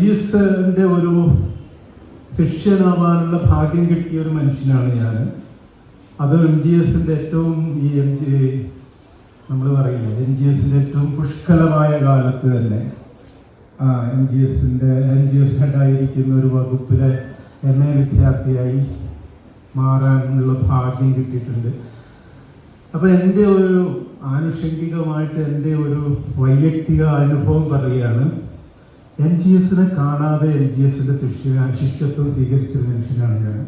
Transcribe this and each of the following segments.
ജീസസിന്റെ ഒരു ശിഷ്യനാവാനുള്ള ഭാഗ്യം കിട്ടിയ ഒരു മനുഷ്യനാണ് ഞാൻ. അത് MGSന്റെ ഏറ്റവും നമ്മൾ പറയില്ല, MGSന്റെ ഏറ്റവും പുഷ്കലമായ കാലത്ത് തന്നെ MGS ഹെഡായിരിക്കുന്ന ഒരു വകുപ്പിലെ MA വിദ്യാർത്ഥിയായി മാറാനുള്ള ഭാഗ്യം കിട്ടിയിട്ടുണ്ട്. അപ്പോൾ എൻ്റെ ഒരു ആനുഷംഗികമായിട്ട് എൻ്റെ ഒരു വൈയക്തിക അനുഭവം പറയുകയാണ്. MGSനെ കാണാതെ MGSന്റെ ശിഷ്യത്വം സ്വീകരിച്ചൊരു മനുഷ്യനാണ് ഞാൻ.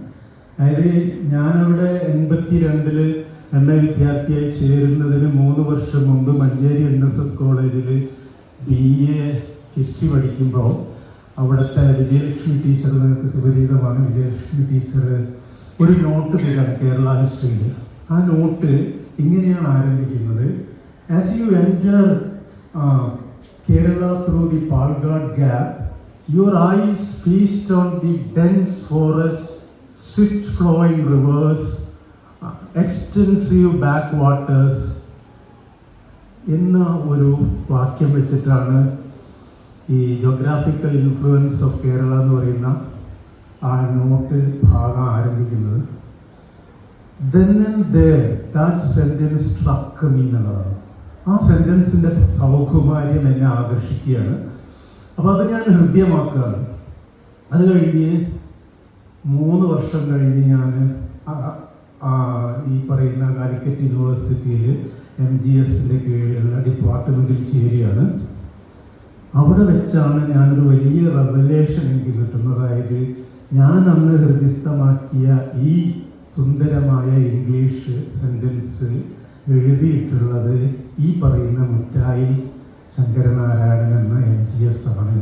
അതായത് ഞാനവിടെ 82 MA വിദ്യാർത്ഥിയായി ചേരുന്നതിന് 3 വർഷം മുമ്പ് മഞ്ചേരി NSS കോളേജിൽ BA ഹിസ്റ്ററി പഠിക്കുമ്പോൾ അവിടുത്തെ വിജയലക്ഷ്മി ടീച്ചർ, നിങ്ങൾക്ക് സുപരിചിതമാണ്, വിജയലക്ഷ്മി ടീച്ചർ ഒരു നോട്ട് തരാണ് കേരള ഹിസ്റ്ററിയിൽ. ആ നോട്ട് ഇങ്ങനെയാണ് ആരംഭിക്കുന്നത്: as you enter Kerala through the Palghat Gap, your eyes feast on the dense forest, swift-flowing rivers, extensive backwaters. എന്ന ഒരു വാക്യം വെച്ചിട്ടാണ് ഈ ജോഗ്രാഫിക്കൽ ഇൻഫ്ലുവൻസ് ഓഫ് കേരള എന്ന് പറയുന്ന ആ നോട്ട് ഭാഗം ആരംഭിക്കുന്നത്. Then and there that sentence struck me എന്നുള്ളതാണ്. ആ സെൻറ്റൻസിൻ്റെ സൗകുമാര്യം എന്നെ ആകർഷിക്കുകയാണ്. അപ്പോൾ അത് ഞാൻ ഹൃദ്യമാക്കുകയാണ്. അത് കഴിഞ്ഞ് 3 വർഷം കഴിഞ്ഞ് ഞാൻ ഈ പറയുന്ന കാലിക്കറ്റ് യൂണിവേഴ്സിറ്റിയിൽ MGSന്റെ കീഴിലുള്ള ഡിപ്പാർട്ട്മെൻറ്റിൽ ചേരുകയാണ്. അവിടെ വെച്ചാണ് ഞാനൊരു വലിയ റെവലേഷൻ എനിക്ക് കിട്ടുന്നത്. അതായത് ഞാൻ അന്ന് ഹൃദയസ്ഥമാക്കിയ ഈ സുന്ദരമായ ഇംഗ്ലീഷ് സെൻറ്റൻസ് എഴുതിയിട്ടുള്ളത് ഈ പറയുന്ന മുറ്റായി ശങ്കരനാരായണൻ എന്ന MGS ആണ്.